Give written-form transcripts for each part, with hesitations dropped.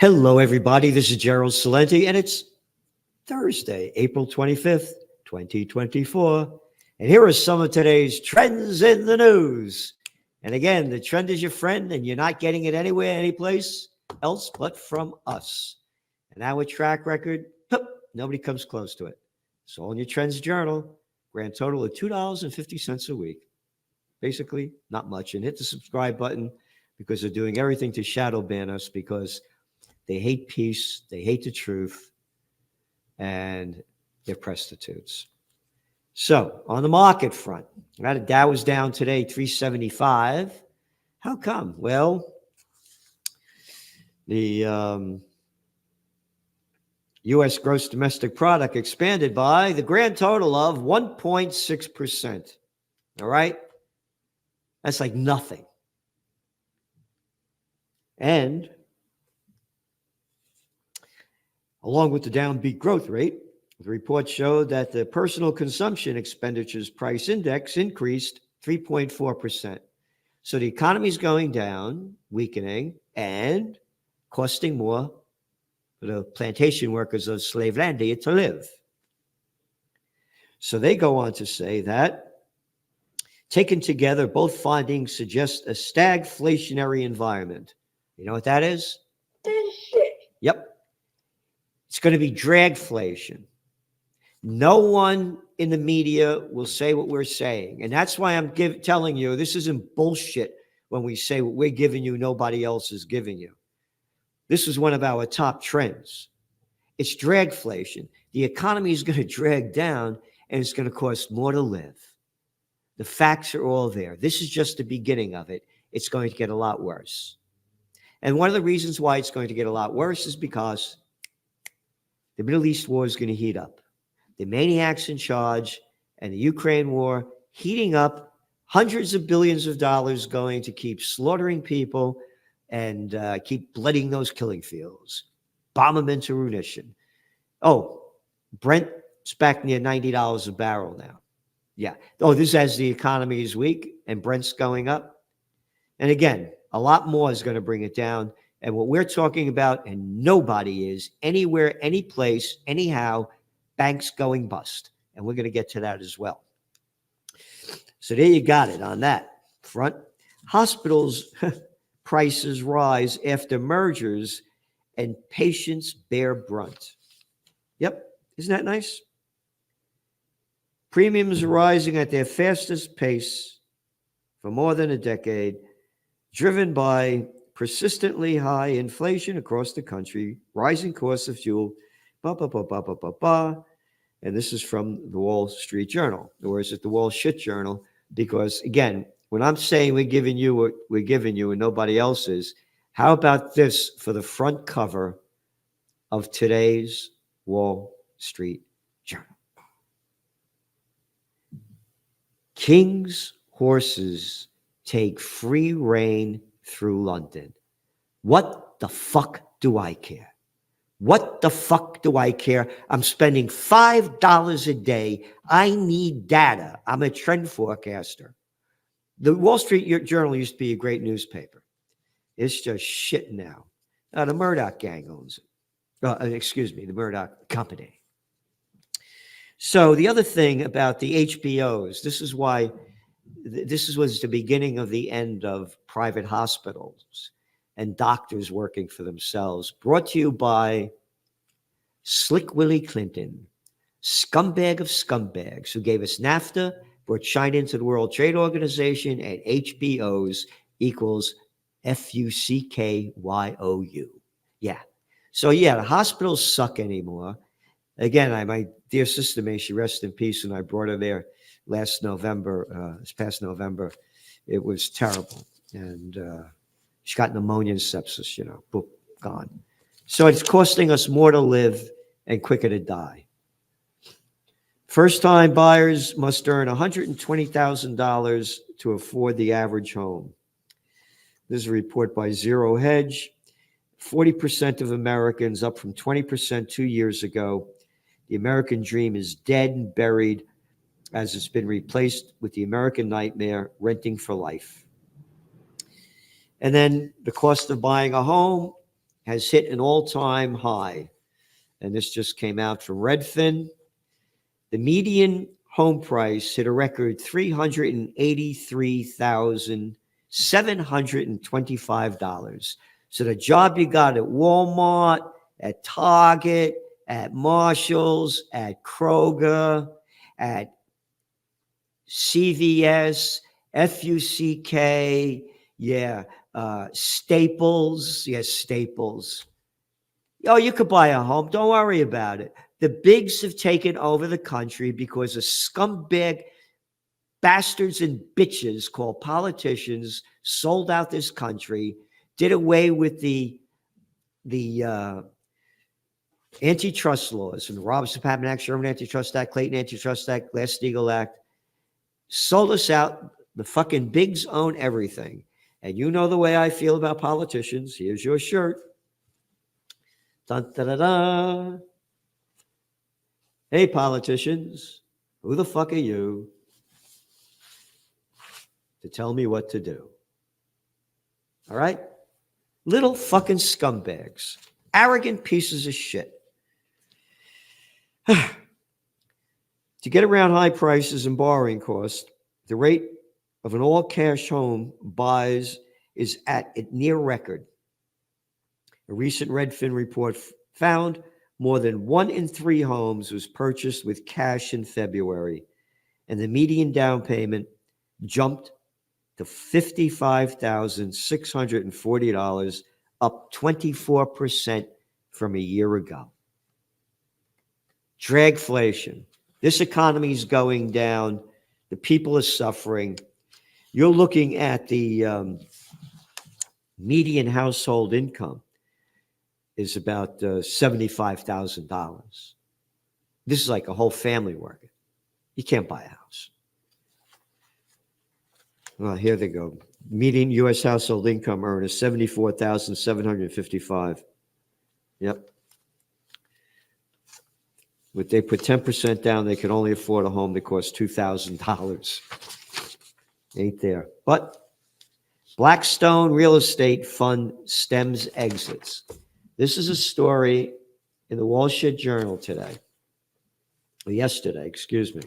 Hello, everybody. This is Gerald Salenti, and it's Thursday, April 25th, 2024. And here are some of today's trends in the news. And again, the trend is your friend, and you're not getting it anywhere, anyplace else but from us. And our track record, nobody comes close to it. It's all in your Trends Journal. Grand total of $2.50 a week. Basically, not much. And hit the subscribe button because they're doing everything to shadow ban us because they hate peace, they hate the truth, and they're prostitutes. So, on the market front, the Dow was down today, 375. How come? Well, the U.S. gross domestic product expanded by the grand total of 1.6%. All right? That's like nothing. And along with the downbeat growth rate, the report showed that the personal consumption expenditures price index increased 3.4%. So the economy is going down, weakening, and costing more for the plantation workers of Slavelandia to live. So they go on to say that, taken together, both findings suggest a stagflationary environment. You know what that is? Yep. It's going to be dragflation. No one in the media will say what we're saying. And that's why I'm telling you, this isn't bullshit when we say what we're giving you, nobody else is giving you. This is one of our top trends. It's dragflation. The economy is going to drag down and it's going to cost more to live. The facts are all there. This is just the beginning of it. It's going to get a lot worse. And one of the reasons why it's going to get a lot worse is because the Middle East war is going to heat up. The maniacs in charge and the Ukraine war heating up, hundreds of billions of dollars going to keep slaughtering people and keep blooding those killing fields, bomb them into ruination. Oh, Brent's back near $90 a barrel now. Yeah. Oh, this is as the economy is weak and Brent's going up. And again, a lot more is going to bring it down. And what we're talking about, and nobody is anywhere, any place, anyhow, banks going bust. And we're going to get to that as well. So there you got it on that front. Hospitals prices rise after mergers and patients bear brunt. Yep. Isn't that nice? Premiums are rising at their fastest pace for more than a decade, driven by persistently high inflation across the country, rising costs of fuel, and this is from the Wall Street Journal, or is it the Wall Shit Journal? Because again, when I'm saying we're giving you what we're giving you and nobody else is, how about this for the front cover of today's Wall Street Journal? King's horses take free rein through London. What the fuck do I care? What the fuck do I care? I'm spending $5 a day. I need data. I'm a trend forecaster. The Wall Street Journal used to be a great newspaper. It's just shit now. The Murdoch gang owns it. The Murdoch company. So the other thing about the HBOs, this was the beginning of the end of private hospitals and doctors working for themselves. Brought to you by Slick Willie Clinton, scumbag of scumbags, who gave us NAFTA, brought China into the World Trade Organization, and HBOs equals FUCKYOU. Yeah. So yeah, the hospitals suck anymore. Again, my dear sister, may she rest in peace, and I brought her there this past November. It was terrible. And she got pneumonia and sepsis, boom, gone. So it's costing us more to live and quicker to die. First-time buyers must earn $120,000 to afford the average home. This is a report by Zero Hedge. 40% of Americans, up from 20% 2 years ago. The American dream is dead and buried as it's been replaced with the American nightmare, renting for life. And then the cost of buying a home has hit an all-time high. And this just came out from Redfin. The median home price hit a record $383,725. So the job you got at Walmart, at Target, at Marshalls, at Kroger, at CVS, FUCK, Staples, yes, Staples. Oh, you could buy a home. Don't worry about it. The bigs have taken over the country because of scumbag bastards and bitches called politicians sold out this country, did away with the antitrust laws and the Robinson-Patman Act, Sherman Antitrust Act, Clayton Antitrust Act, Glass-Steagall Act, sold us out. The fucking bigs own everything. And you know the way I feel about politicians. Here's your shirt. Dun, da, da, da. Hey, politicians, who the fuck are you to tell me what to do? All right? Little fucking scumbags, arrogant pieces of shit. To get around high prices and borrowing costs, the rate of an all-cash home buys is at a near record. A recent Redfin report found more than 1 in 3 homes was purchased with cash in February, and the median down payment jumped to $55,640, up 24% from a year ago. Dragflation. This economy is going down. The people are suffering. You're looking at the median household income is about $75,000. This is like a whole family working. You can't buy a house. Well, here they go. Median U.S. household income earner is $74,755. Yep. If they put 10% down, they can only afford a home that costs $2,000. Ain't there. But Blackstone Real Estate Fund stems exits. This is a story in the Wall Street Journal today. Yesterday, excuse me.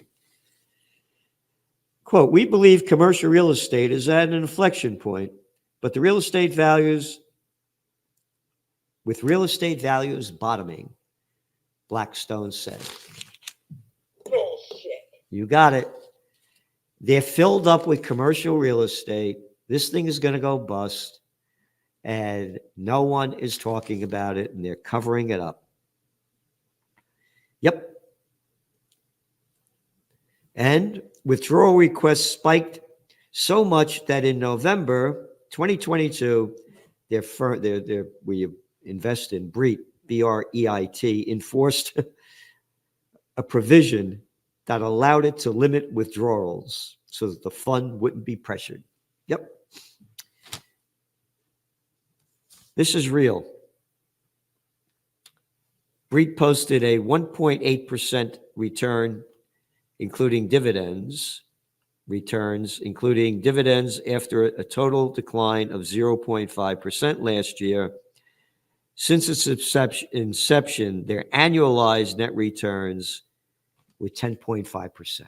Quote, we believe commercial real estate is at an inflection point, but with real estate values bottoming, Blackstone said. Bullshit. You got it. They're filled up with commercial real estate. This thing is going to go bust. And no one is talking about it, and they're covering it up. Yep. And withdrawal requests spiked so much that in November 2022, where you invest in BREIT, B-R-E-I-T, enforced a provision that allowed it to limit withdrawals so that the fund wouldn't be pressured. Yep. This is real. BREIT posted a 1.8% return, including dividends, after a total decline of 0.5% last year. Since its inception, their annualized net returns were 10.5%.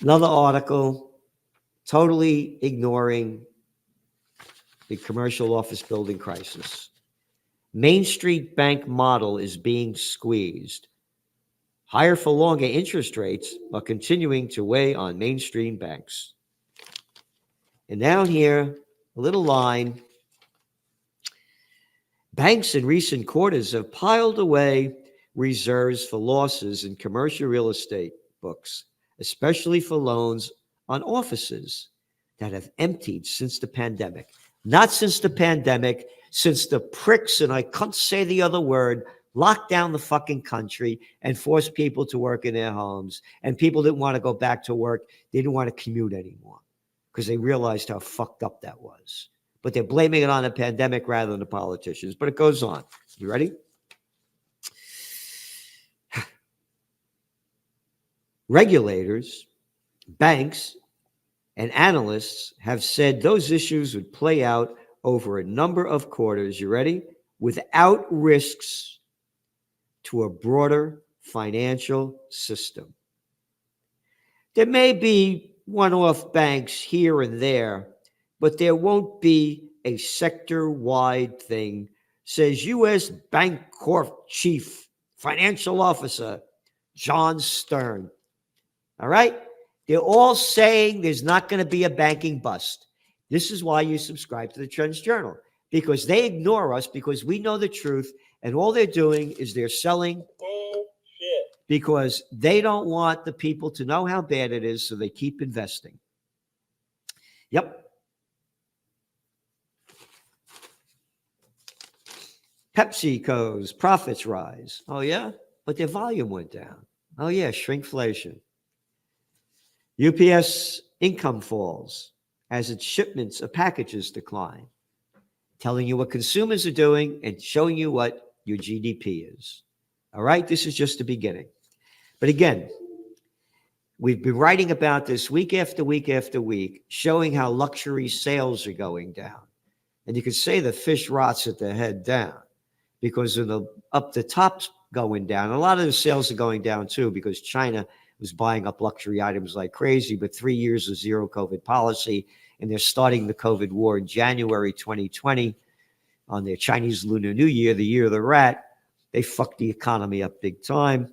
Another article totally ignoring the commercial office building crisis. Main Street Bank model is being squeezed. Higher for longer interest rates are continuing to weigh on mainstream banks. And down here, a little line. Banks in recent quarters have piled away reserves for losses in commercial real estate books, especially for loans on offices that have emptied since the pandemic. Not since the pandemic, since the pricks, and I can't say the other word, locked down the fucking country and forced people to work in their homes. And people didn't want to go back to work. They didn't want to commute anymore because they realized how fucked up that was. But they're blaming it on the pandemic rather than the politicians. But it goes on. You ready? Regulators, banks, And analysts have said those issues would play out over a number of quarters, you ready? Without risks to a broader financial system. There may be one-off banks here and there, but there won't be a sector-wide thing, says U.S. Bancorp Chief Financial Officer John Stern. All right? They're all saying there's not going to be a banking bust. This is why you subscribe to the Trends Journal, because they ignore us because we know the truth, and all they're doing is they're selling bullshit because they don't want the people to know how bad it is, so they keep investing. Yep. PepsiCo's profits rise. Oh, yeah? But their volume went down. Oh, yeah, shrinkflation. UPS income falls as its shipments of packages decline, telling you what consumers are doing and showing you what your GDP is. All right? This is just the beginning. But again, we've been writing about this week after week after week, showing how luxury sales are going down. And you could say the fish rots at the head down because of the up the top's going down. A lot of the sales are going down too because China was buying up luxury items like crazy, but 3 years of zero COVID policy, and they're starting the COVID war in January 2020 on their Chinese Lunar New Year, the year of the rat. They fucked the economy up big time.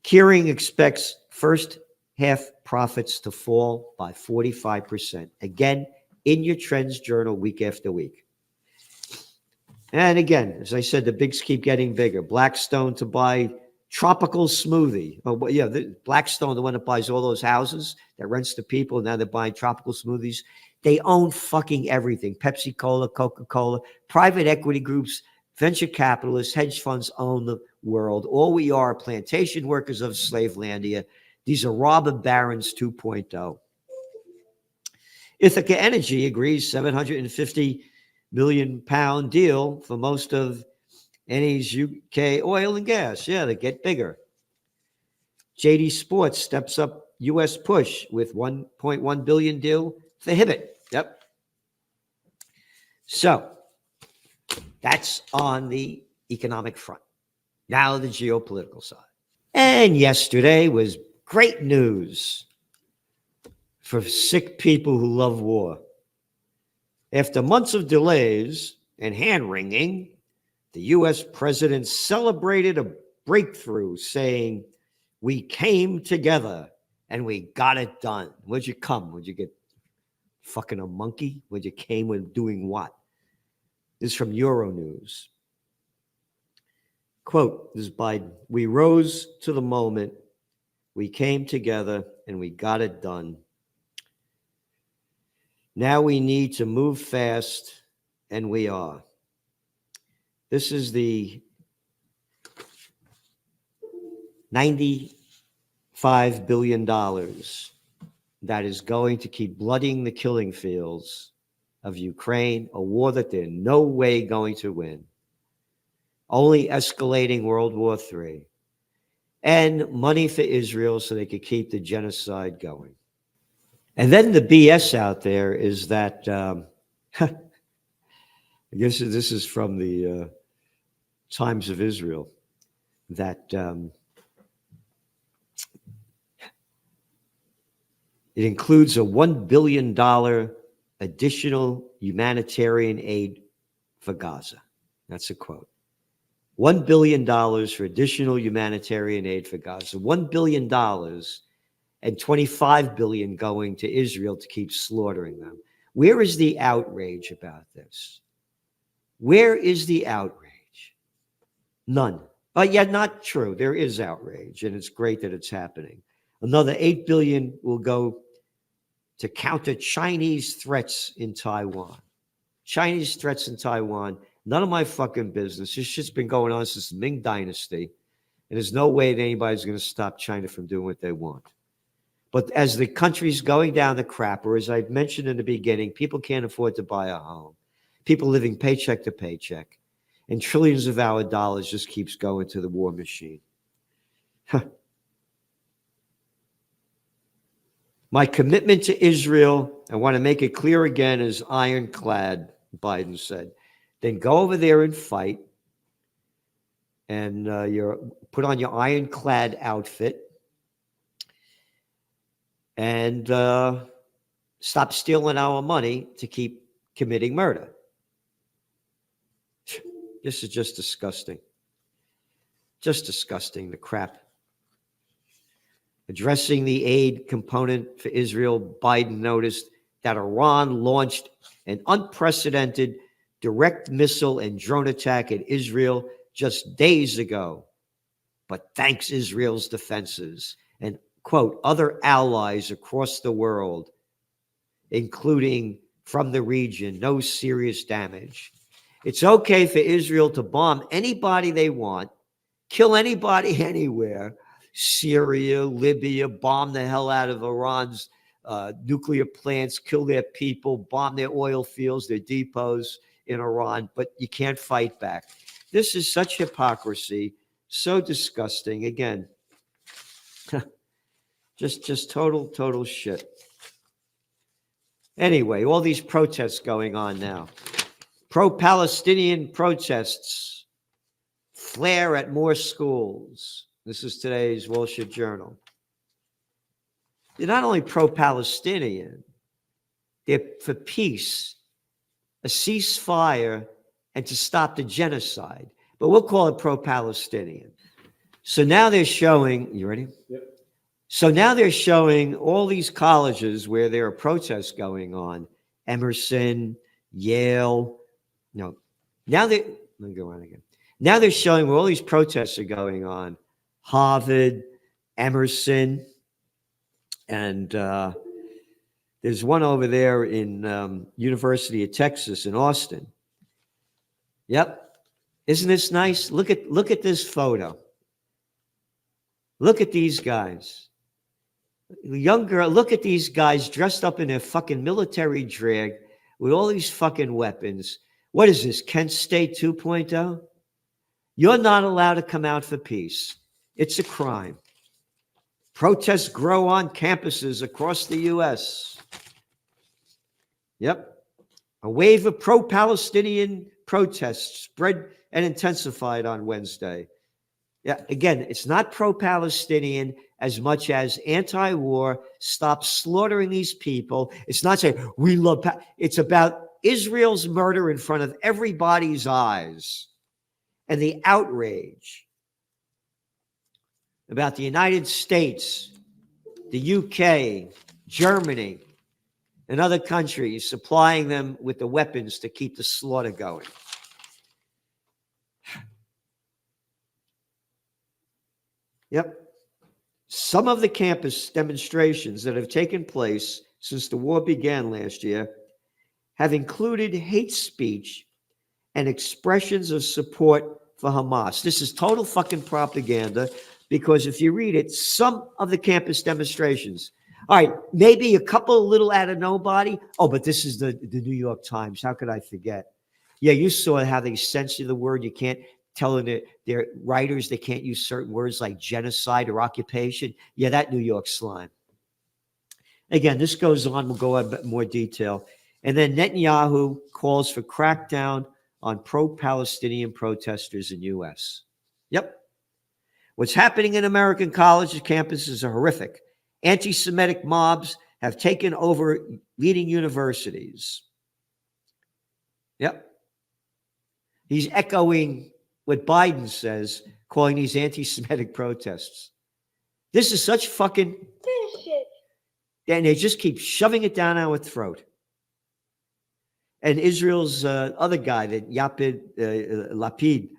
Kering expects first half profits to fall by 45%. Again, in your Trends Journal week after week. And again, as I said, the bigs keep getting bigger. Blackstone to buy Tropical Smoothie. Oh, yeah, Blackstone, the one that buys all those houses, that rents to people, now they're buying Tropical Smoothies. They own fucking everything. Pepsi-Cola, Coca-Cola, private equity groups, venture capitalists, hedge funds own the world. All we are plantation workers of Slavelandia. These are robber barons 2.0. Ithaca Energy agrees £750 million deal for most of Eni's UK oil and gas. Yeah, they get bigger. JD Sports steps up U.S. push with $1.1 billion deal for Hibbett. Yep. So that's on the economic front. Now the geopolitical side. And yesterday was great news for sick people who love war. After months of delays and hand-wringing, the U.S. president celebrated a breakthrough, saying, "We came together and we got it done." Where'd you come? Would you get fucking a monkey? Would you came with doing what? This is from Euronews. Quote, this is Biden. "We rose to the moment. We came together and we got it done. Now we need to move fast, and we are." This is the $95 billion that is going to keep bloodying the killing fields of Ukraine, a war that they're no way going to win, only escalating World War III, and money for Israel so they could keep the genocide going. And then the BS out there is that, I guess this is from the Times of Israel, that it includes a $1 billion additional humanitarian aid for Gaza. That's a quote. $1 billion for additional humanitarian aid for Gaza. $1 billion and $25 billion going to Israel to keep slaughtering them. Where is the outrage about this? Where is the outrage? None. But yet not true. There is outrage, and it's great that it's happening. Another $8 billion will go to counter Chinese threats in Taiwan. Chinese threats in Taiwan, none of my fucking business. This shit's been going on since the Ming Dynasty, and there's no way that anybody's going to stop China from doing what they want. But as the country's going down the crap, or as I mentioned in the beginning, people can't afford to buy a home. People living paycheck to paycheck. And trillions of our dollars just keeps going to the war machine. My commitment to Israel, I want to make it clear again, is ironclad, Biden said. Then go over there and fight. And put on your ironclad outfit. And stop stealing our money to keep committing murder. This is just disgusting. Just disgusting, the crap. Addressing the aid component for Israel, Biden noticed that Iran launched an unprecedented direct missile and drone attack at Israel just days ago. But thanks Israel's defenses and, quote, other allies across the world, including from the region, no serious damage. It's okay for Israel to bomb anybody they want, kill anybody anywhere, Syria, Libya, bomb the hell out of Iran's nuclear plants, kill their people, bomb their oil fields, their depots in Iran, but you can't fight back. This is such hypocrisy, so disgusting. Again, just total shit. Anyway, all these protests going on now. Pro-Palestinian protests flare at more schools. This is today's Wall Street Journal. They're not only pro-Palestinian, they're for peace, a ceasefire, and to stop the genocide. But we'll call it pro-Palestinian. So now they're showing, you ready? Yep. So now they're showing all these colleges where there are protests going on. Emerson, Yale, no. Now let me go on again. Now they're showing where all these protests are going on. Harvard, Emerson, and there's one over there in University of Texas in Austin. Yep. Isn't this nice? Look at this photo. Look at these guys. Young girl, look at these guys dressed up in their fucking military drag with all these fucking weapons. What is this, Kent State 2.0? You're not allowed to come out for peace. It's a crime. Protests grow on campuses across the U.S. Yep. A wave of pro-Palestinian protests spread and intensified on Wednesday. Yeah, again, it's not pro-Palestinian as much as anti-war. Stop slaughtering these people. It's not saying we love. It's about Israel's murder in front of everybody's eyes and the outrage about the United States, the UK, Germany, and other countries supplying them with the weapons to keep the slaughter going. Yep. Some of the campus demonstrations that have taken place since the war began last year have included hate speech and expressions of support for Hamas. This is total fucking propaganda because if you read it, some of the campus demonstrations, all right, maybe a couple little out of nobody. Oh, but this is the New York Times. How could I forget? Yeah, you saw how they censor the word. You can't tell their writers they can't use certain words like genocide or occupation. Yeah, that New York slime. Again, this goes on. We'll go into more detail. And then Netanyahu calls for crackdown on pro-Palestinian protesters in U.S. Yep. What's happening in American college campuses are horrific. Anti-Semitic mobs have taken over leading universities. Yep. He's echoing what Biden says, calling these anti-Semitic protests. This is such fucking bullshit. And they just keep shoving it down our throat. And Israel's other guy, that Lapid,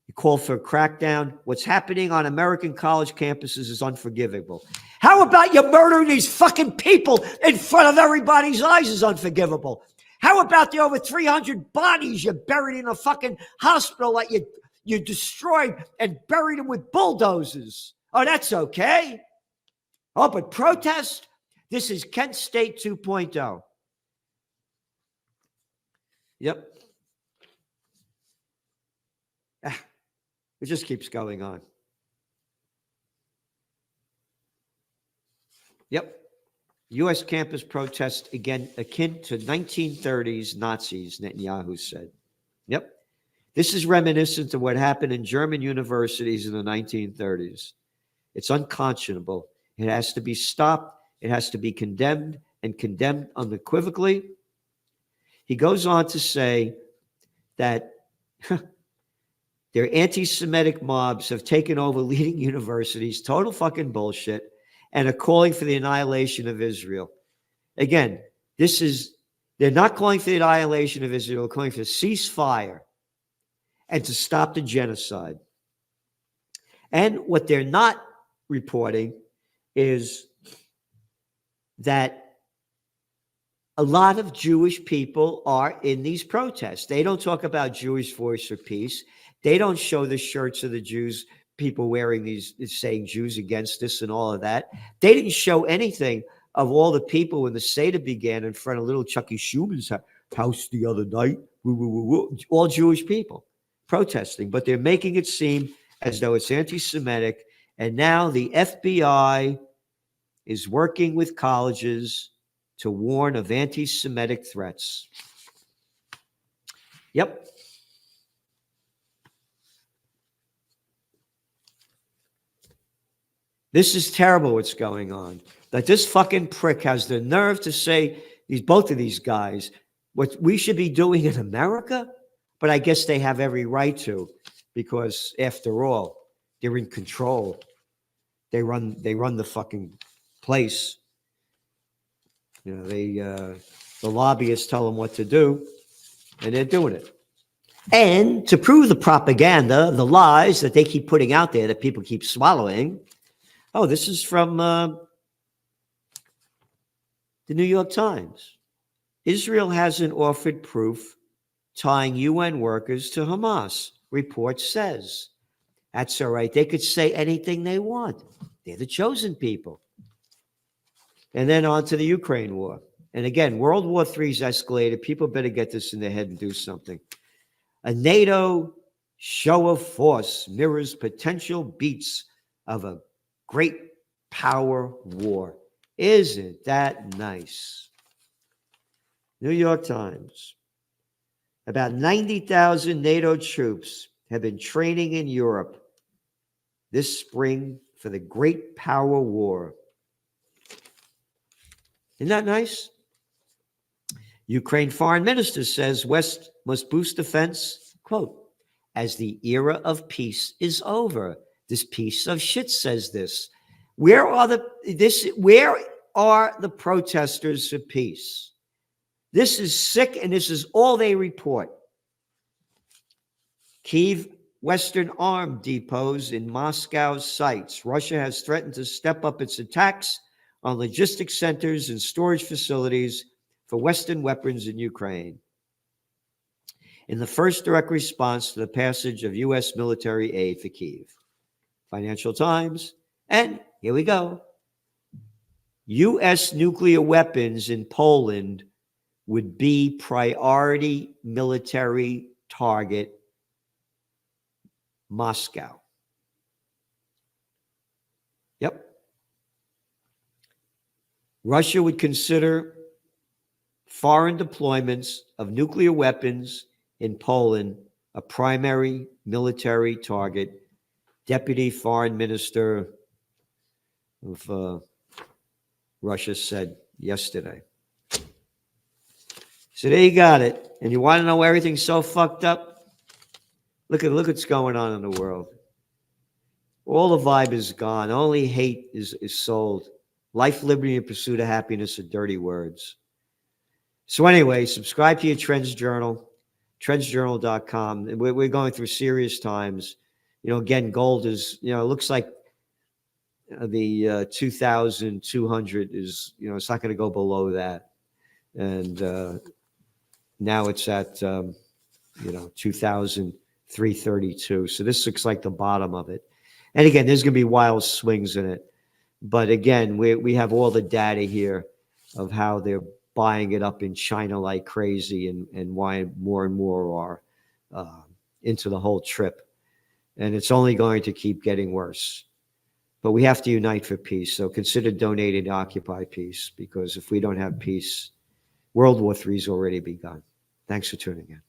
he called for a crackdown. What's happening on American college campuses is unforgivable. How about you murdering these fucking people in front of everybody's eyes is unforgivable? How about the over 300 bodies you buried in a fucking hospital that you destroyed and buried them with bulldozers? Oh, that's okay. Oh, but protest? This is Kent State 2.0. Yep. It just keeps going on. Yep. U.S. campus protest again akin to 1930s Nazis, Netanyahu said. Yep. This is reminiscent of what happened in German universities in the 1930s. It's unconscionable. It has to be stopped. It has to be condemned, and condemned unequivocally. He goes on to say that their anti-Semitic mobs have taken over leading universities, total fucking bullshit, and are calling for the annihilation of Israel. Again, they're not calling for the annihilation of Israel, they're calling for a ceasefire and to stop the genocide. And what they're not reporting is that a lot of Jewish people are in these protests. They don't talk about Jewish Voice for Peace. They don't show the shirts of the Jews, people wearing these, saying Jews against us and all of that. They didn't show anything of all the people when the Seder began in front of little Chucky Schuman's house the other night. All Jewish people protesting, but they're making it seem as though it's anti-Semitic. And now the FBI is working with colleges to warn of anti-Semitic threats. Yep. This is terrible what's going on. That this fucking prick has the nerve to say, both of these guys, what we should be doing in America? But I guess they have every right to, because after all, they're in control. They run the fucking place. You know, the lobbyists tell them what to do, and they're doing it. And to prove the propaganda, the lies that they keep putting out there that people keep swallowing. Oh, this is from the New York Times. Israel hasn't offered proof tying UN workers to Hamas, report says. That's all right. They could say anything they want. They're the chosen people. And then on to the Ukraine war. And again, World War III's escalated. People better get this in their head and do something. A NATO show of force mirrors potential beats of a great power war. Isn't that nice? New York Times. About 90,000 NATO troops have been training in Europe this spring for the great power war. Isn't that nice? Ukraine foreign minister says West must boost defense, quote, as the era of peace is over. This piece of shit says this. Where are the protesters for peace? This is sick, and this is all they report. Kyiv Western arm depots in Moscow's sights. Russia has threatened to step up its attacks on logistics centers and storage facilities for Western weapons in Ukraine. In the first direct response to the passage of U.S. military aid for Kyiv. Financial Times, and here we go. U.S. nuclear weapons in Poland would be priority military target Moscow. Yep. Russia would consider foreign deployments of nuclear weapons in Poland a primary military target. Deputy Foreign Minister of Russia said yesterday. So there you got it. And you want to know why everything's so fucked up? Look what's going on in the world. All the vibe is gone. Only hate is sold. Life, liberty, and pursuit of happiness are dirty words. So anyway, subscribe to your Trends Journal, trendsjournal.com. And we're going through serious times. You know, again, gold is, it looks like the 2,200 is, it's not going to go below that. And now it's at, 2,332. So this looks like the bottom of it. And again, there's going to be wild swings in it. But again, we have all the data here of how they're buying it up in China like crazy and why more and more are into the whole trip. And it's only going to keep getting worse. But we have to unite for peace. So consider donating to Occupy Peace, because if we don't have peace, World War III has already begun. Thanks for tuning in.